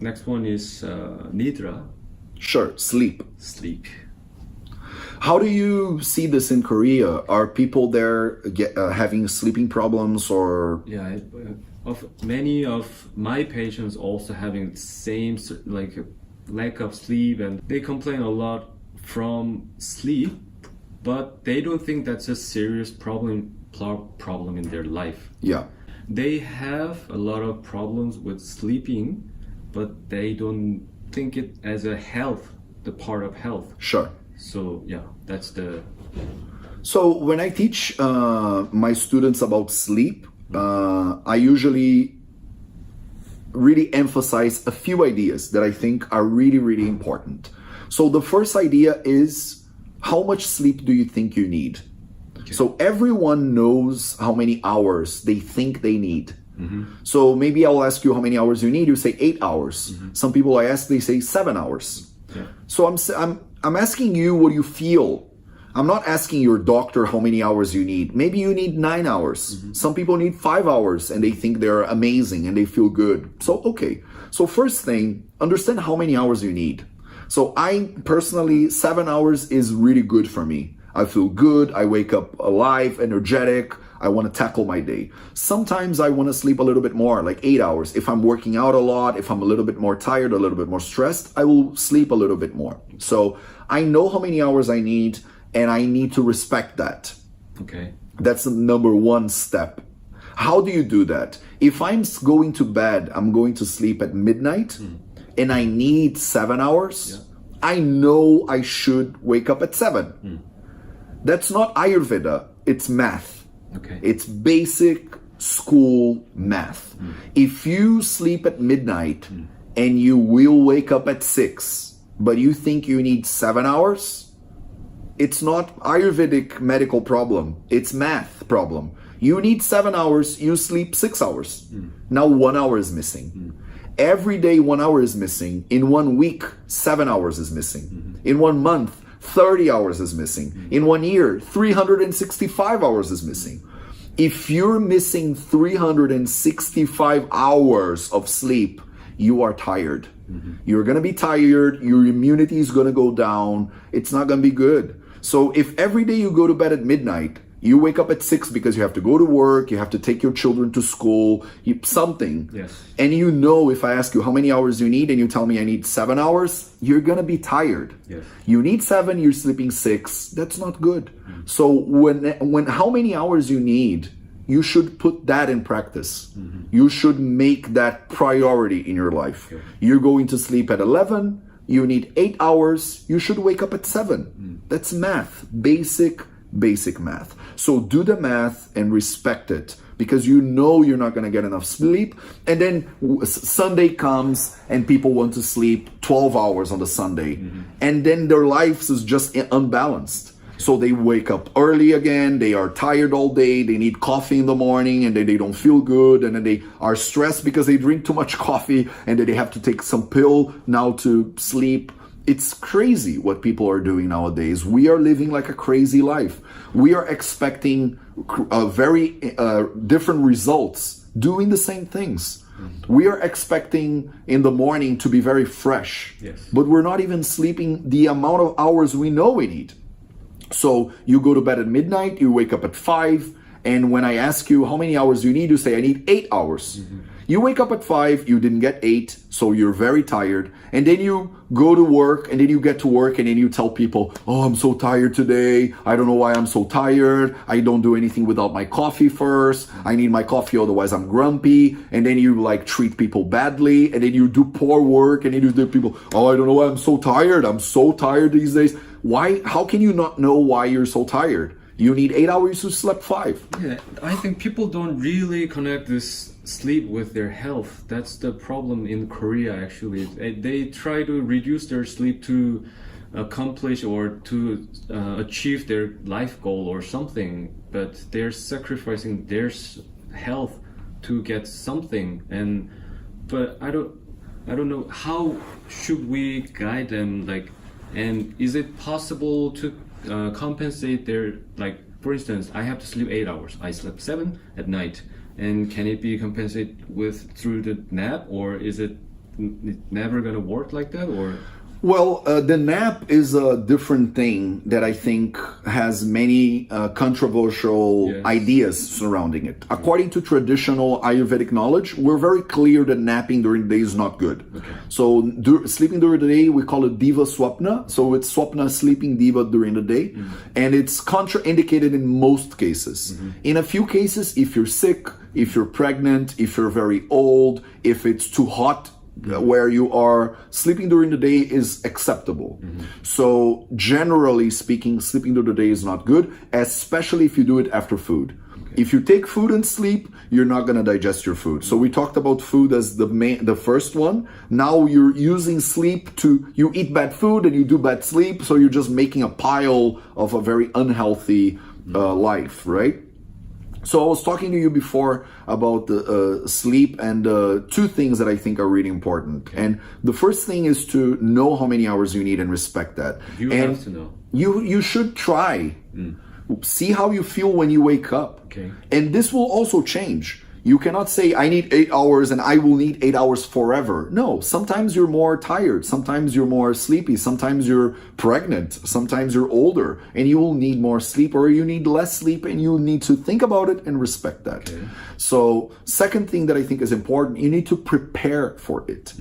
Next one is nidra. Sure, sleep. Sleep. How do you see this in Korea? Are people there having sleeping problems or? Yeah, many of my patients also having the same like lack of sleep, and they complain a lot from sleep, but they don't think that's a serious problem in their life. Yeah. They have a lot of problems with sleeping, but they don't think it as a the part of health. Sure. So yeah, that's the... So when I teach my students about sleep, I usually really emphasize a few ideas that I think are really, really important. So the first idea is, how much sleep do you think you need? Okay. So everyone knows how many hours they think they need. Mm-hmm. So maybe I'll ask you how many hours you need. You say 8 hours. Mm-hmm. Some people I ask, they say 7 hours. Yeah. So I'm asking you what you feel. I'm not asking your doctor how many hours you need. Maybe you need 9 hours. Mm-hmm. Some people need 5 hours and they think they're amazing and they feel good. So, okay. So first thing, understand how many hours you need. So I personally, 7 hours is really good for me. I feel good. I wake up alive, energetic. I want to tackle my day. Sometimes I want to sleep a little bit more, like 8 hours. If I'm working out a lot, if I'm a little bit more tired, a little bit more stressed, I will sleep a little bit more. So I know how many hours I need, and I need to respect that. Okay. That's the number one step. How do you do that? If I'm going to bed, I'm going to sleep at midnight, and I need 7 hours, yeah. I know I should wake up at 7. That's not Ayurveda, it's math. Okay. It's basic school math. If you sleep at midnight and you will wake up at 6, but you think you need 7 hours, it's not Ayurvedic medical problem, it's math problem. You need 7 hours, you sleep 6 hours. Now 1 hour is missing. Every day 1 hour is missing. In 1 week, 7 hours is missing. In 1 month, 30 hours is missing. In 1 year, 365 hours is missing. If you're missing 365 hours of sleep, you are tired. You're gonna be tired, your immunity is gonna go down, it's not gonna be good. So if every day you go to bed at midnight, you wake up at 6 because you have to go to work, you have to take your children to school, something. Yes. And you know, if I ask you how many hours you need and you tell me I need 7 hours, you're gonna be tired. Yes. You need 7, you're sleeping 6. That's not good. So when how many hours you need, you should put that in practice. You should make that priority in your life. Okay. You're going to sleep at 11, you need 8 hours, you should wake up at 7. That's math, basic math. So do the math and respect it, because you know you're not going to get enough sleep. And then Sunday comes and people want to sleep 12 hours on the Sunday. And then their lives is just unbalanced. So they wake up early again, they are tired all day, they need coffee in the morning, and then they don't feel good, and then they are stressed because they drink too much coffee, and then they have to take some pill now to sleep. It's crazy what people are doing nowadays. We are living like a crazy life. We are expecting very different results doing the same things. We are expecting in the morning to be very fresh, yes. But we're not even sleeping the amount of hours we know we need. So you go to bed at midnight, you wake up at 5, and when I ask you how many hours you need, you say I need 8 hours. You wake up at 5, you didn't get 8, so you're very tired. And then you go to work, and then you get to work, and then you tell people, oh, I'm so tired today. I don't know why I'm so tired. I don't do anything without my coffee first. I need my coffee, otherwise I'm grumpy. And then you like treat people badly, and then you do poor work, and then you do people, oh, I don't know why I'm so tired. I'm so tired these days. Why? How can you not know why you're so tired? You need 8 hours, you slept 5. Yeah, I think people don't really connect this sleep with their health. That's the problem in Korea, actually. They try to reduce their sleep to accomplish or to achieve their life goal or something, but they're sacrificing their health to get something. But I don't know, how should we guide them, like, and is it possible to compensate their, like, for instance, I have to sleep 8 hours. I slept 7 at night. And can it be compensated through the nap, or is it it's never gonna work like that, or? Well, the nap is a different thing that I think has many controversial Yes. ideas surrounding it. According to traditional Ayurvedic knowledge, we're very clear that napping during the day is not good. So sleeping during the day, we call it diva swapna. So it's swapna, sleeping diva during the day. And it's contraindicated in most cases. In a few cases, if you're sick, if you're pregnant, if you're very old, if it's too hot, where you are, sleeping during the day is acceptable. So generally speaking, sleeping during the day is not good, especially if you do it after food. If you take food and sleep, you're not going to digest your food. So we talked about food as the first one. Now you're using sleep you eat bad food and you do bad sleep, so you're just making a pile of a very unhealthy life, right? So I was talking to you before about the sleep, and two things that I think are really important. And the first thing is to know how many hours you need and respect that. You have to know. You should try. See how you feel when you wake up. Okay. And this will also change. You cannot say, I need 8 hours and I will need 8 hours forever. No, sometimes you're more tired. Sometimes you're more sleepy. Sometimes you're pregnant. Sometimes you're older and you will need more sleep, or you need less sleep, and you need to think about it and respect that. Okay. So second thing that I think is important, you need to prepare for it.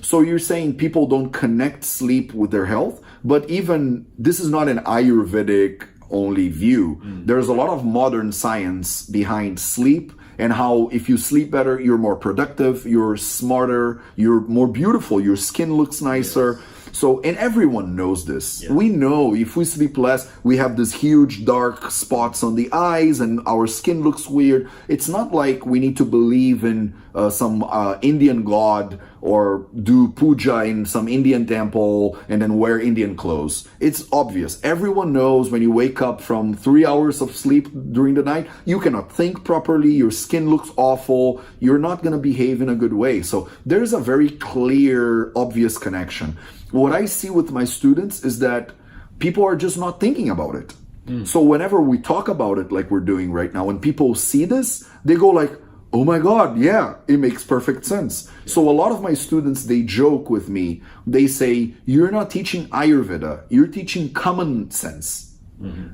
So you're saying people don't connect sleep with their health, but even this is not an Ayurvedic only view. There's a lot of modern science behind sleep, and how if you sleep better, you're more productive, you're smarter, you're more beautiful, your skin looks nicer. So, and everyone knows this. We know if we sleep less, we have these huge dark spots on the eyes and our skin looks weird. It's not like we need to believe in some Indian god or do puja in some Indian temple and then wear Indian clothes. It's obvious. Everyone knows when you wake up from 3 hours of sleep during the night, you cannot think properly, your skin looks awful, you're not going to behave in a good way. So there's a very clear, obvious connection. What I see with my students is that people are just not thinking about it. So whenever we talk about it like we're doing right now, when people see this, they go like, oh my God, yeah, it makes perfect sense. So a lot of my students, they joke with me. They say, you're not teaching Ayurveda, you're teaching common sense.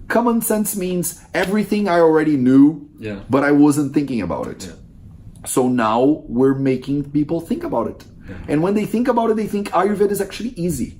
Common sense means everything I already knew, but I wasn't thinking about it. So now we're making people think about it. And when they think about it, they think Ayurveda is actually easy.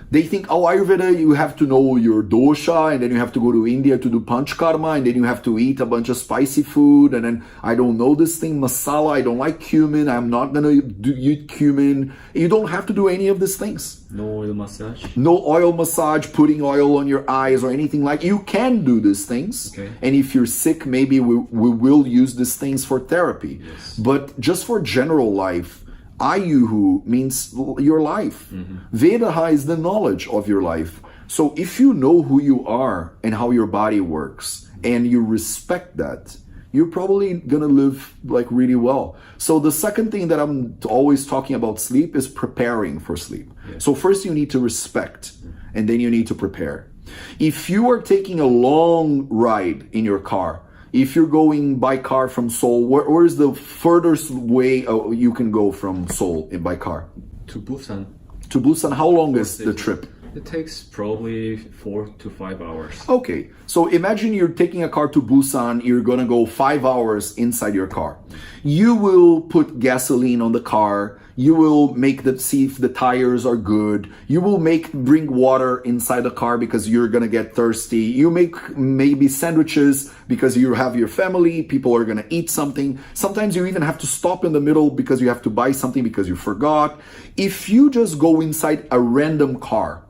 They think, oh, Ayurveda, you have to know your dosha, and then you have to go to India to do panchkarma, and then you have to eat a bunch of spicy food, and then I don't know this thing, masala, I don't like cumin, I'm not gonna eat cumin. You don't have to do any of these things. No oil massage? No oil massage, putting oil on your eyes or anything like. You can do these things. And if you're sick, maybe we will use these things for therapy. But just for general life, Ayuhu means your life. Vedaha is the knowledge of your life. So if you know who you are and how your body works, and you respect that, you're probably gonna live like really well. So the second thing that I'm always talking about sleep is preparing for sleep. So first you need to respect, and then you need to prepare. If you are taking a long ride in your car, if you're going by car from Seoul, where is the furthest way you can go from Seoul by car? To Busan. To Busan, how long is the trip? It takes probably 4 to 5 hours. Okay, so imagine you're taking a car to Busan, you're gonna go 5 hours inside your car. You will put gasoline on the car, you will see if the tires are good, you will drink water inside the car because you're gonna get thirsty, you make maybe sandwiches because you have your family, people are gonna eat something. Sometimes you even have to stop in the middle because you have to buy something because you forgot. If you just go inside a random car,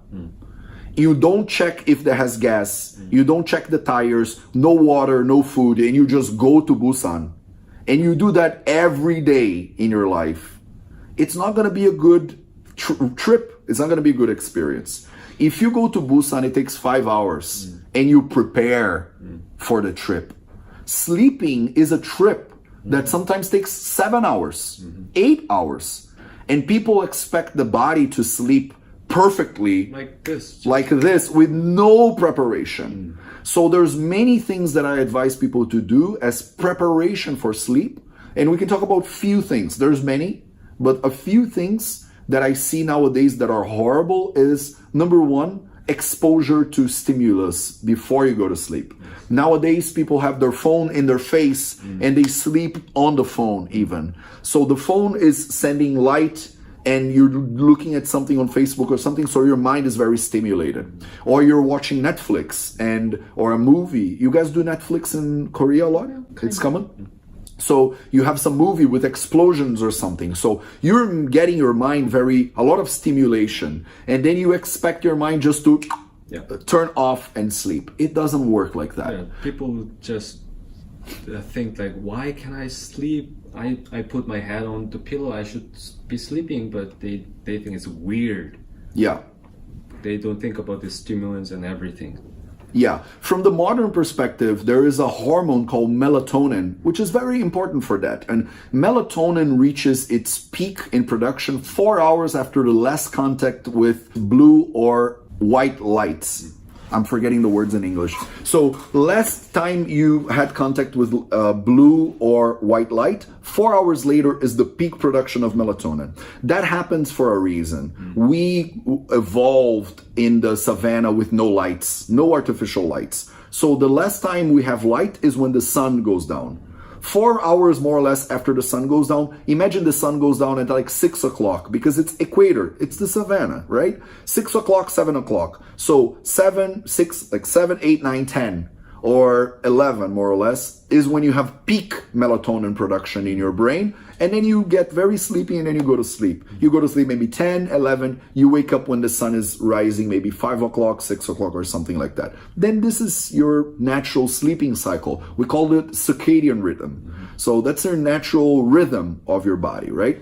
you don't check if there has gas, you don't check the tires, no water, no food, and you just go to Busan, and you do that every day in your life, it's not going to be a good trip. It's not going to be a good experience. If you go to Busan, it takes 5 hours, and you prepare for the trip. Sleeping is a trip that sometimes takes 7 hours, 8 hours, and people expect the body to sleep perfectly like this with no preparation. So there's many things that I advise people to do as preparation for sleep, and we can talk about few things. There's many, but a few things that I see nowadays that are horrible is, number one, exposure to stimulus before you go to sleep. Nowadays, people have their phone in their face and they sleep on the phone even. So the phone is sending light and you're looking at something on Facebook or something, so your mind is very stimulated. Or you're watching Netflix or a movie. You guys do Netflix in Korea a lot? It's common? So you have some movie with explosions or something. So you're getting your mind a lot of stimulation. And then you expect your mind just to turn off and sleep. It doesn't work like that. Yeah, people just think like, why can I sleep? I put my head on the pillow, I should be sleeping, but they think it's weird. Yeah. They don't think about the stimulants and everything. Yeah, from the modern perspective, there is a hormone called melatonin, which is very important for that. And melatonin reaches its peak in production 4 hours after the last contact with blue or white lights. I'm forgetting the words in English. So last time you had contact with blue or white light, 4 hours later is the peak production of melatonin. That happens for a reason. We evolved in the savannah with no lights, no artificial lights. So the last time we have light is when the sun goes down. 4 hours more or less after the sun goes down. Imagine the sun goes down at like 6 o'clock because it's equator. It's the savannah, right? 6 o'clock, 7 o'clock. So 7, 6, like 7, 8, 9, 10, or 11 more or less is when you have peak melatonin production in your brain. And then you get very sleepy and then you go to sleep. You go to sleep maybe 10, 11. You wake up when the sun is rising, maybe 5 o'clock, 6 o'clock or something like that. Then this is your natural sleeping cycle. We call it circadian rhythm. So that's your natural rhythm of your body, right?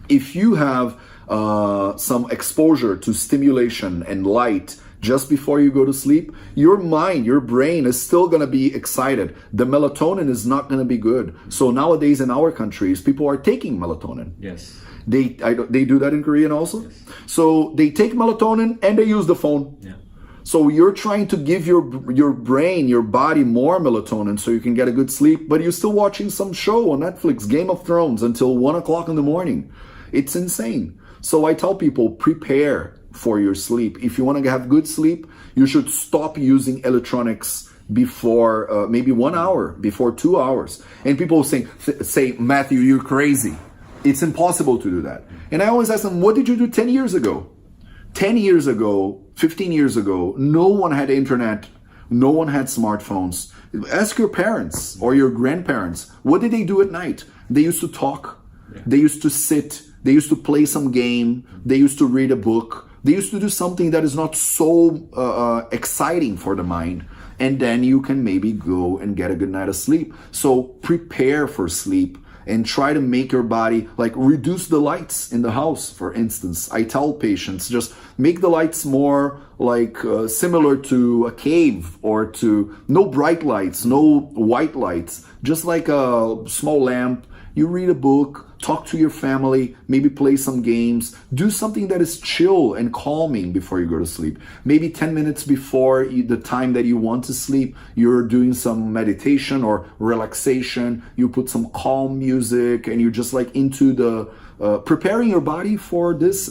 If you have some exposure to stimulation and light just before you go to sleep, your mind, your brain is still going to be excited. The melatonin is not going to be good. So nowadays in our countries, people are taking melatonin. Yes. They do that in Korean also? Yes. So they take melatonin and they use the phone. Yeah. So you're trying to give your brain, your body more melatonin so you can get a good sleep, but you're still watching some show on Netflix, Game of Thrones, until 1 o'clock in the morning. It's insane. So I tell people, prepare for your sleep. If you want to have good sleep, you should stop using electronics before maybe 1 hour, before 2 hours. And people say, Matthew, you're crazy. It's impossible to do that. And I always ask them, what did you do 10 years ago? 10 years ago, 15 years ago, no one had internet, no one had smartphones. Ask your parents or your grandparents, what did they do at night? They used to talk, they used to sit, they used to play some game, they used to read a book. They used to do something that is not so exciting for the mind. And then you can maybe go and get a good night of sleep. So prepare for sleep and try to make your body, like reduce the lights in the house, for instance. I tell patients, just make the lights more like similar to a cave or to no bright lights, no white lights, just like a small lamp. You read a book, talk to your family, maybe play some games, do something that is chill and calming before you go to sleep. Maybe 10 minutes before the time that you want to sleep, you're doing some meditation or relaxation. You put some calm music and you're just like into the, preparing your body for this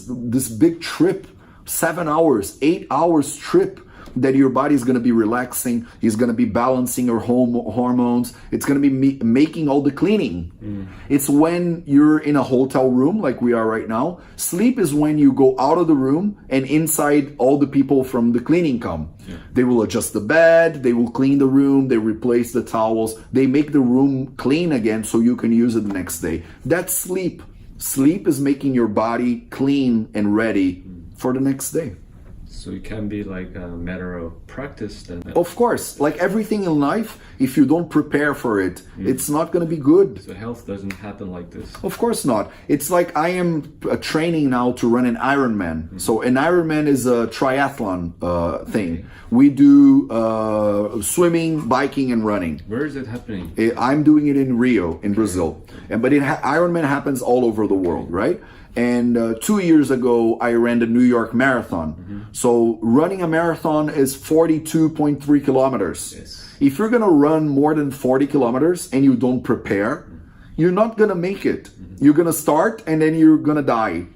big trip, 7 hours, 8 hours trip. That your body is going to be relaxing, it's going to be balancing your hormones, it's going to be making all the cleaning. It's when you're in a hotel room like we are right now. Sleep is when you go out of the room and inside all the people from the cleaning come. Yeah. They will adjust the bed, they will clean the room, they replace the towels, they make the room clean again so you can use it the next day. That's sleep. Sleep is making your body clean and ready for the next day. So it can be like a matter of practice then. Of course, like everything in life, if you don't prepare for it, it's not going to be good. So health doesn't happen like this. Of course not. It's like I am training now to run an Ironman. So an Ironman is a triathlon thing. We do swimming, biking, and running. Where is it happening? I'm doing it in Rio, in Brazil. But Ironman happens all over the world, right? And 2 years ago, I ran the New York Marathon. So running a marathon is 42.3 kilometers. Yes. If you're going to run more than 40 kilometers and you don't prepare, you're not gonna make it. You're gonna start and then you're gonna die.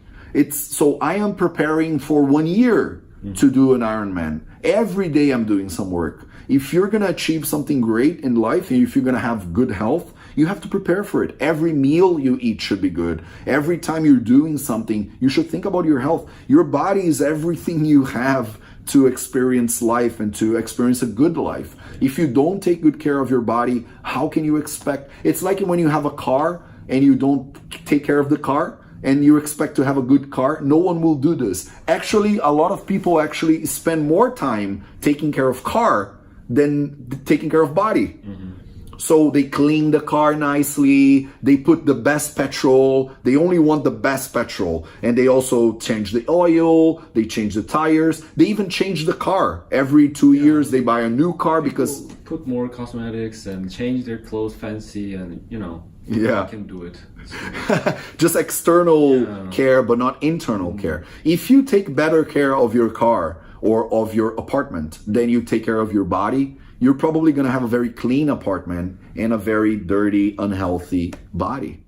So I am preparing for 1 year to do an Ironman. Every day I'm doing some work. If you're gonna achieve something great in life, and if you're gonna have good health, you have to prepare for it. Every meal you eat should be good. Every time you're doing something, you should think about your health. Your body is everything you have to experience life and to experience a good life. If you don't take good care of your body, how can you expect? It's like when you have a car and you don't take care of the car and you expect to have a good car. No one will do this. Actually, a lot of people actually spend more time taking care of car than taking care of body. So they clean the car nicely, they put the best petrol, they only want the best petrol. And they also change the oil, they change the tires, they even change the car. Every 2 years they buy a new car because... Put more cosmetics and change their clothes fancy and, Yeah. they can do it. Just external care, but not internal care. If you take better care of your car or of your apartment than you take care of your body, you're probably going to have a very clean apartment and a very dirty, unhealthy body.